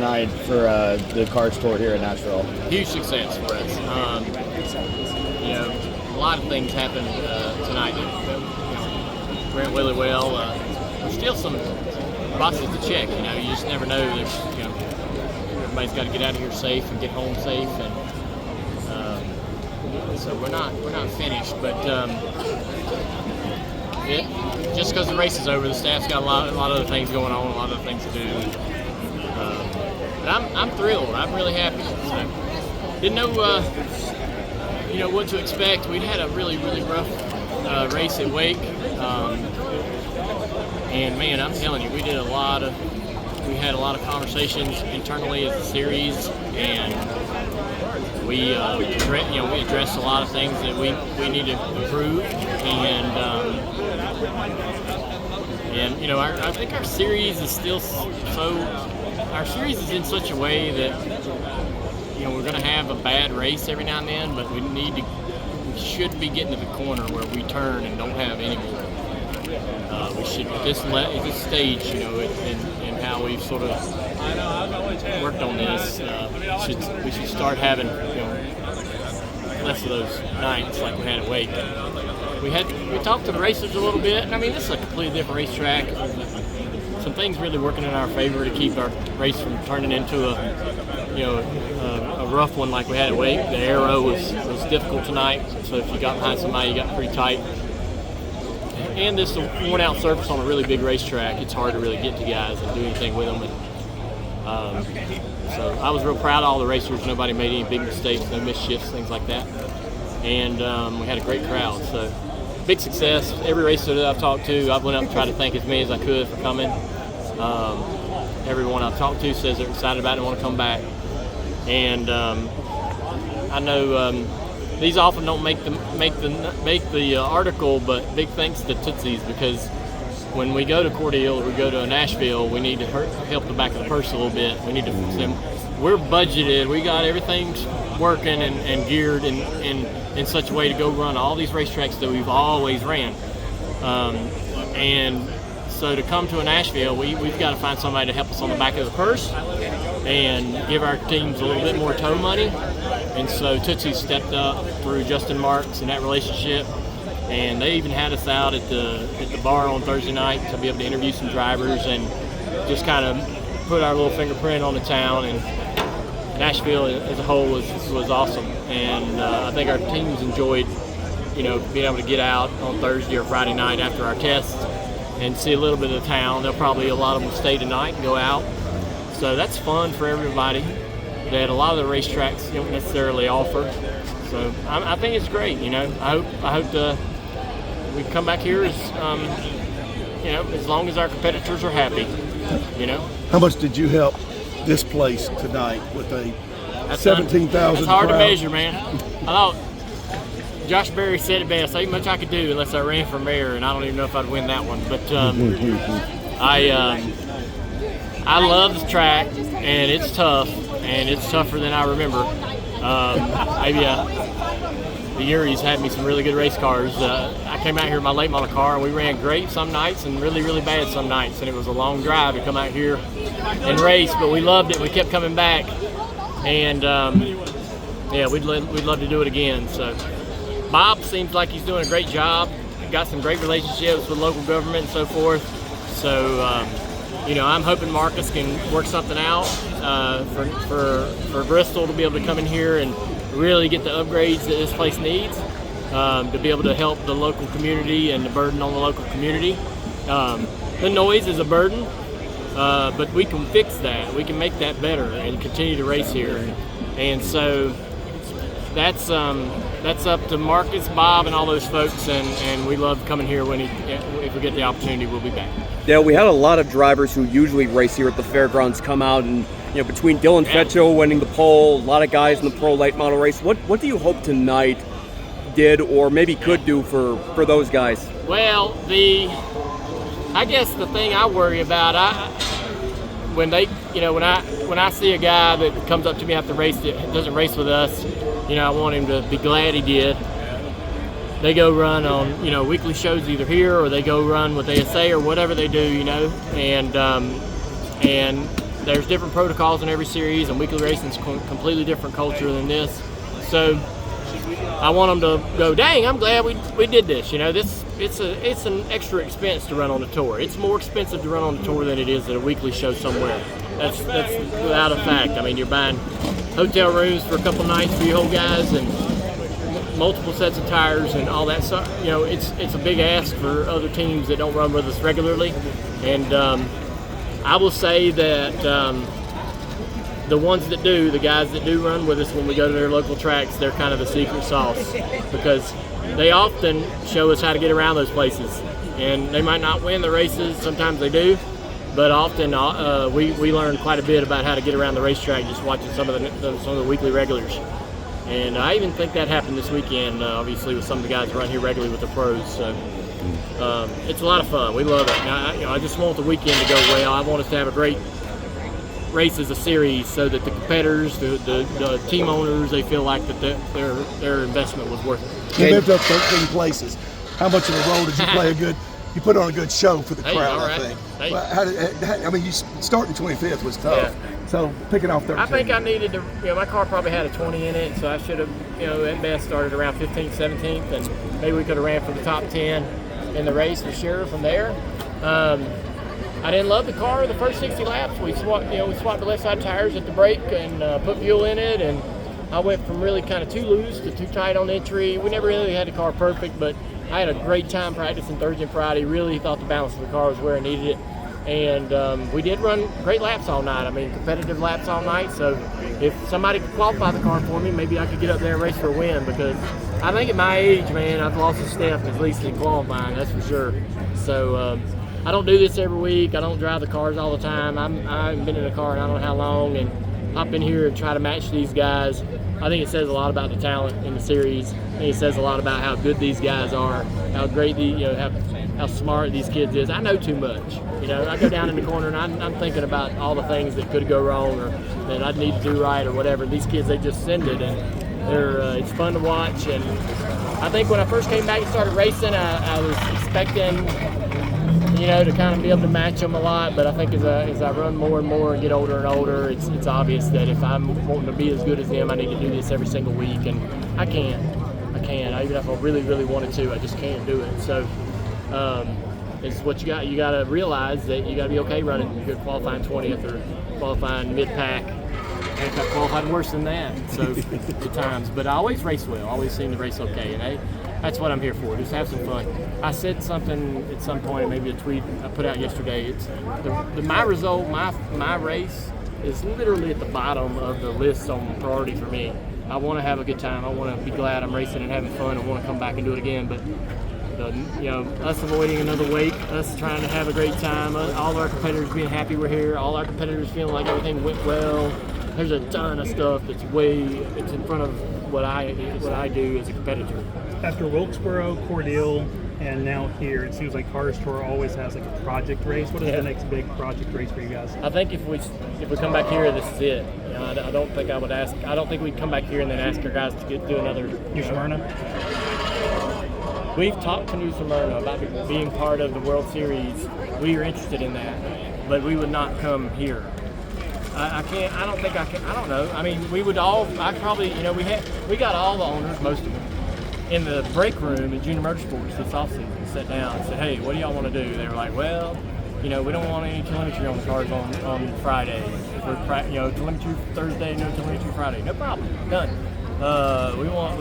tonight for the CARS Tour here in Nashville? Huge success for us. A lot of things happened tonight that went really well. There's still some boxes to check. You just never know. Everybody's got to get out of here safe and get home safe, and so we're not finished. But just because the race is over, the staff's got a lot of other things going on, a lot of things to do. But I'm thrilled. I'm really happy. So, didn't know what to expect. We'd had a really rough race at Wake, and man, I'm telling you, we had a lot of conversations internally as a series, and we addressed a lot of things that we need to improve, and I think our series is still our series is in such a way that we're going to have a bad race every now and then, but we should be getting to the corner where we turn and don't have any more. We should at this stage, in how we've sort of worked on this, we should start having less of those nights like we had at Wake. We talked to the racers a little bit, and I mean, this is a completely different racetrack. Some things really working in our favor to keep our race from turning into a rough one like we had at Wake. The aero was difficult tonight, so if you got behind somebody, you got pretty tight. And this worn-out surface on a really big racetrack, it's hard to really get to guys and do anything with them. So I was real proud of all the racers. Nobody made any big mistakes, no misshifts, things like that. And we had a great crowd. So big success. Every racer that I've talked to, I've went up and tried to thank as many as I could for coming. Everyone I've talked to says they're excited about it and want to come back. And I know these often don't make the article, but big thanks to Tootsie's, because when we go to Cordele or we go to Nashville, we need to help the back of the purse a little bit. We need to fix them. We're budgeted. We got everything working and geared in such a way to go run all these racetracks that we've always ran. And so to come to a Nashville, we've got to find somebody to help us on the back of the purse and give our teams a little bit more tow money. And so Tootsie stepped up through Justin Marks and that relationship, and they even had us out at the bar on Thursday night to be able to interview some drivers and just kind of put our little fingerprint on the town. And Nashville as a whole was awesome, and I think our teams enjoyed being able to get out on Thursday or Friday night after our tests and see a little bit of the town. They'll probably, a lot of them will stay tonight and go out. So that's fun for everybody that a lot of the racetracks don't necessarily offer. So I think it's great. I hope we come back here as long as our competitors are happy. How much did you help this place tonight with a 17,000? That's hard crowd? to measure, man. I thought Josh Berry said it best. Ain't much I could do unless I ran for mayor, and I don't even know if I'd win that one. But I love the track, and it's tough, and it's tougher than I remember. The Uris had me some really good race cars. I came out here in my late model car, and we ran great some nights and really, really bad some nights. And it was a long drive to come out here and race, but we loved it. We kept coming back, and we'd love to do it again. So Bob seems like he's doing a great job. Got some great relationships with local government and so forth. So I'm hoping Marcus can work something out for Bristol to be able to come in here and really get the upgrades that this place needs to be able to help the local community and the burden on the local community. The noise is a burden, but we can fix that. We can make that better and continue to race here. And so that's up to Marcus, Bob, and all those folks, and we love coming here if we get the opportunity, we'll be back. Yeah, we had a lot of drivers who usually race here at the fairgrounds come out, and between Dylan Fetchel winning the pole, a lot of guys in the pro late model race. What do you hope tonight did or maybe could do for those guys? Well, I guess the thing I worry about, when I see a guy that comes up to me after the race that doesn't race with us, I want him to be glad he did. They go run on weekly shows either here or they go run with ASA or whatever they do, and there's different protocols in every series, and weekly racing is completely different culture than this. So I want them to go, dang, I'm glad we did this. You know, it's an extra expense to run on the tour. It's more expensive to run on the tour than it is at a weekly show somewhere. That's without a fact. I mean, you're buying hotel rooms for a couple nights for your whole guys and multiple sets of tires and all that stuff. You know, it's a big ask for other teams that don't run with us regularly. And I will say that the ones that do, the guys that do run with us when we go to their local tracks, they're kind of the secret sauce because they often show us how to get around those places. And they might not win the races, sometimes they do, but often we learn quite a bit about how to get around the racetrack just watching some of the weekly regulars. And I even think that happened this weekend, obviously, with some of the guys who run here regularly with the pros. So it's a lot of fun. We love it. Now, I just want the weekend to go well. I want us to have a great race as a series so that the competitors, the team owners, they feel like that their investment was worth it. You moved up 13 places. How much of a role did you play you put on a good show for the crowd, right. I think. Hey. Well, I mean, you starting 25th was tough. Yeah. So picking off 13. I think I needed to, my car probably had a 20 in it, so I should have, at best started around 15th, 17th, and maybe we could have ran for the top 10 in the race for sure from there. I didn't love the car the first 60 laps. We swapped the left side tires at the brake and put fuel in it, and I went from really kind of too loose to too tight on entry. We never really had the car perfect, but I had a great time practicing Thursday and Friday. Really thought the balance of the car was where I needed it. And we did run great laps all night. I mean, competitive laps all night. So if somebody could qualify the car for me, maybe I could get up there and race for a win, because I think at my age, man, I've lost a step at least in qualifying, that's for sure. So I don't do this every week. I don't drive the cars all the time. I haven't been in a car in I don't know how long, and hop in here and try to match these guys. I think it says a lot about the talent in the series. I think it says a lot about how good these guys are, how great how smart these kids is. I know too much. I go down in the corner and I'm thinking about all the things that could go wrong or that I'd need to do right or whatever. These kids, they just send it, and it's fun to watch. And I think when I first came back and started racing, I was expecting, to kind of be able to match them a lot. But I think as I run more and more and get older and older, it's obvious that if I'm wanting to be as good as them, I need to do this every single week, and I can't. Even if I really, really wanted to, I just can't do it. So it's what you got. You got to realize that you got to be okay running. You're qualifying 20th or qualifying mid-pack. I got qualified worse than that, so at times. But I always race well. I always seem to race okay, and that's what I'm here for. Just have some fun. I said something at some point, maybe a tweet I put out yesterday. It's my result, my race is literally at the bottom of the list on priority for me. I want to have a good time. I want to be glad I'm racing and having fun. I want to come back and do it again. But us avoiding another wake, us trying to have a great time, all our competitors being happy we're here, all our competitors feeling like everything went well. There's a ton of stuff it's in front of what I do as a competitor. After Wilkesboro, Cordele, and now here, it seems like CARS Tour always has like a project race. What is the next big project race for you guys? I think if we come back here, this is it. I don't think I would ask. I don't think we'd come back here and then ask our guys to do another New Smyrna. We've talked to New Smyrna about being part of the World Series. We are interested in that, but we would not come here. I can't. I don't think I can. I don't know. I mean, we would all. I probably. We got all the owners, most of them, in the break room at Junior Motorsports this offseason. Sat down and said, "Hey, what do y'all want to do?" They were like, "Well, we don't want any telemetry on the cars on Friday. Telemetry Thursday, no telemetry Friday. No problem. Done. We want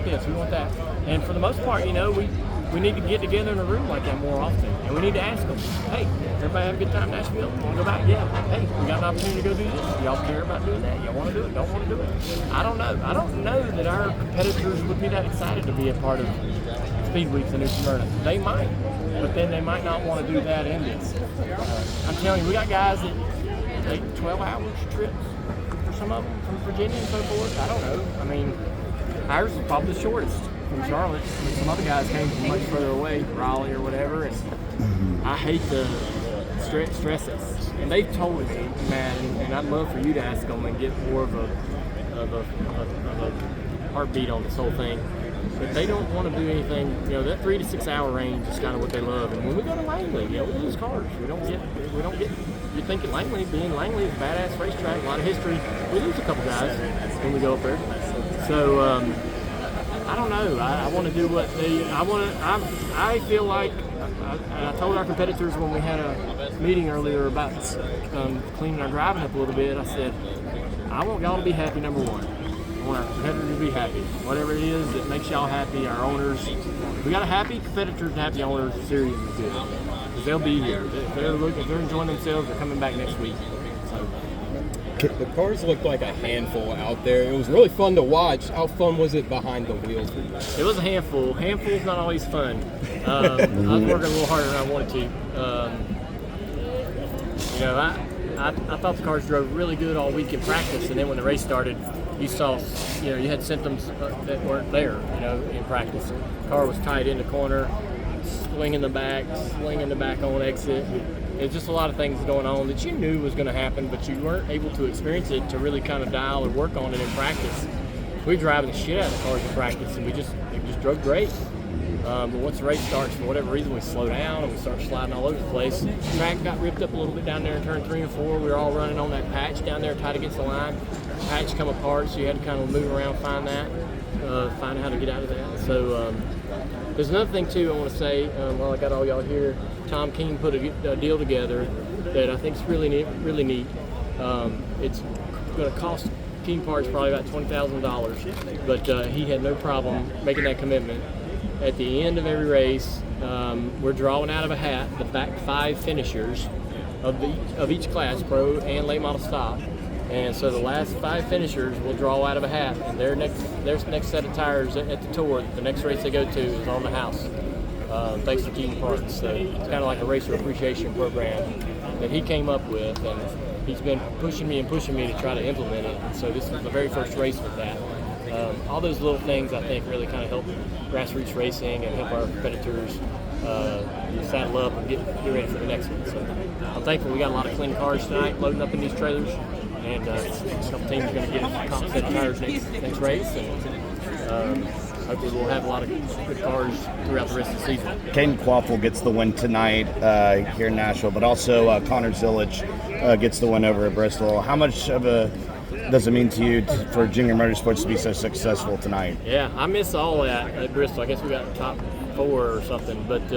this. We want that." And for the most part, we need to get together in a room like that more often, and we need to ask them, "Hey, everybody have a good time in Nashville? Want to go back? Yeah. Hey, we got an opportunity to go do this. Y'all care about doing that? Y'all want to do it? Don't want to do it?" I don't know. I don't know that our competitors would be that excited to be a part of Speed Weeks in New Smyrna. They might, but then they might not want to do that in this. I'm telling you, we got guys that take 12-hour trips for some of them from Virginia and so forth. I don't know. I mean, ours is probably the shortest from Charlotte. I mean, some other guys came from much further away, Raleigh or whatever, and I hate the stress us. And they've told me, Matt, and I'd love for you to ask them and get more of a heartbeat on this whole thing. But they don't want to do anything. That 3 to 6 hour range is kind of what they love. And when we go to Langley, we lose cars. We don't get you're thinking Langley, being Langley, is a badass racetrack, a lot of history. We lose a couple guys when we go up there. So I don't know. I want to do what I feel like. I told our competitors when we had a meeting earlier about cleaning our driving up a little bit. I said, I want y'all to be happy. Number one, I want our competitors to be happy. Whatever it is that makes y'all happy, our owners. We got a happy competitors and happy owners. Series is good because they'll be here. If they're enjoying themselves, they're coming back next week. So. The cars looked like a handful out there. It was really fun to watch. How fun was it behind the wheels? It was a handful. Handful's not always fun. I was working a little harder than I wanted to. I thought the cars drove really good all week in practice, and then when the race started, you saw, you had symptoms that weren't there, in practice. The car was tied in the corner, swinging the back on exit. There's just a lot of things going on that you knew was going to happen, but you weren't able to experience it to really kind of dial or work on it in practice. We were driving the shit out of the cars in practice, and it just drove great. But once the race starts, for whatever reason, we slow down and we start sliding all over the place. The track got ripped up a little bit down there in turn 3 and 4. We were all running on that patch down there tight against the line. The patch come apart, so you had to kind of move around, find out how to get out of that. So there's another thing, too, I want to say, while I got all y'all here. Tom King put a deal together that I think is really neat. It's going to cost King Parts probably about $20,000, but he had no problem making that commitment. At the end of every race, we're drawing out of a hat the back 5 finishers of each class, pro and late model stock. And so the last 5 finishers will draw out of a hat, and their next set of tires at the tour, the next race they go to, is on the house. Thanks to Caden Parts. So it's kind of like a racer appreciation program that he came up with, and he's been pushing me to try to implement it. And so this is the very first race with that. All those little things I think really kind of help grassroots racing and help our competitors saddle up and get ready for the next one. So I'm thankful we got a lot of clean cars tonight loading up in these trailers, and a couple teams are going to get a comp set of tires next race, and hopefully we'll have a lot of good cars throughout the rest of the season. Caden Kvapil gets the win tonight here in Nashville, but also Connor Zillage gets the win over at Bristol. How much of a does it mean to you for Junior Motorsports to be so successful tonight? Yeah, I miss all that at Bristol. I guess we got top 4 or something, but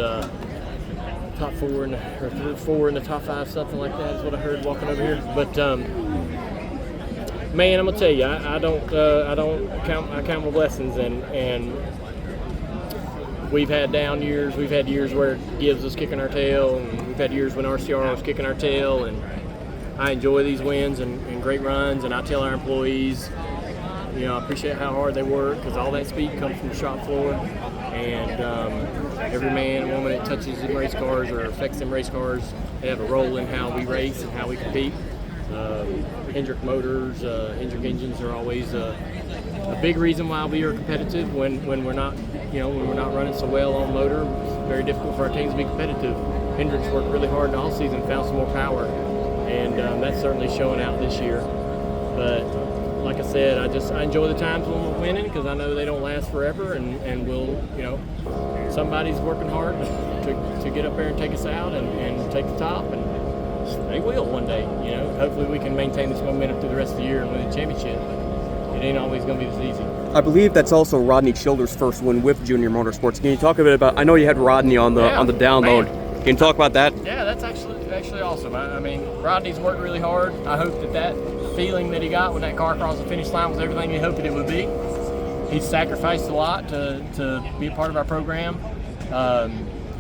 top 4 or 4 in the top 5, something like that is what I heard walking over here. But man, I'm gonna tell you, I count my blessings, and we've had down years. We've had years where Gibbs was kicking our tail, and we've had years when RCR was kicking our tail, and I enjoy these wins and great runs, and I tell our employees, I appreciate how hard they work, because all that speed comes from the shop floor, and every man and woman that touches them race cars or affects them race cars, they have a role in how we race and how we compete. Hendrick motors, Hendrick engines are always a big reason why we are competitive when we're not, when we're not running so well on motor. It's very difficult for our teams to be competitive. Hendrick's worked really hard in the all-season, found some more power, and that's certainly showing out this year. But like I said, I enjoy the times when we're winning, because I know they don't last forever, and we'll, somebody's working hard to get up there and take us out and take the top, and they will one day. Hopefully we can maintain this momentum through the rest of the year and win the championship. It ain't always going to be this easy. I believe that's also Rodney Childers' first win with Junior Motorsports. Can you talk a bit about? I know you had Rodney on the download. Man. Can you talk about that? Yeah, that's actually awesome. I mean, Rodney's worked really hard. I hope that feeling that he got when that car crossed the finish line was everything he hoped it would be. He's sacrificed a lot to be a part of our program.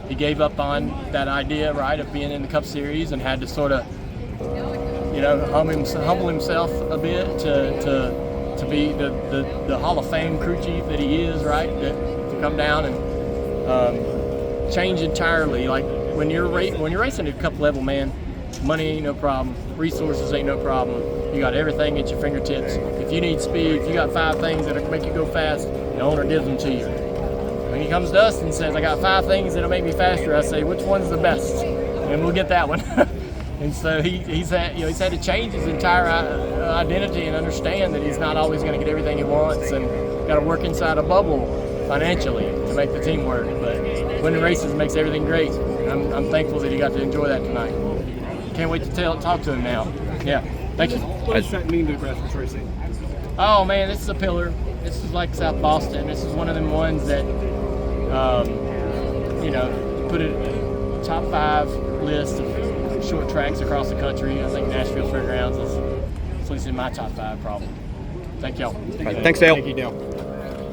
He gave up on that idea, right, of being in the Cup Series, and had to sort of, humble himself a bit to be the Hall of Fame crew chief that he is, right, to come down and change entirely. Like when you're racing at Cup level, man, money ain't no problem, resources ain't no problem. You got everything at your fingertips. If you need speed, if you got 5 things that'll make you go fast, the owner gives them to you. When he comes to us and says, I got 5 things that'll make me faster, I say, which one's the best? And we'll get that one. And so he's had to change his entire identity and understand that he's not always going to get everything he wants, and got to work inside a bubble financially to make the team work. But winning races makes everything great. I'm thankful that he got to enjoy that tonight. can't wait to talk to him now. Yeah, thank you. What does that mean to grassroots racing? Oh man, this is a pillar. This is like South Boston. This is one of them ones that, put a top 5 list of short tracks across the country. I think Nashville Fairgrounds is at least in my top 5 probably. Thank y'all. All right, thanks, Dale. Thank you, Dale.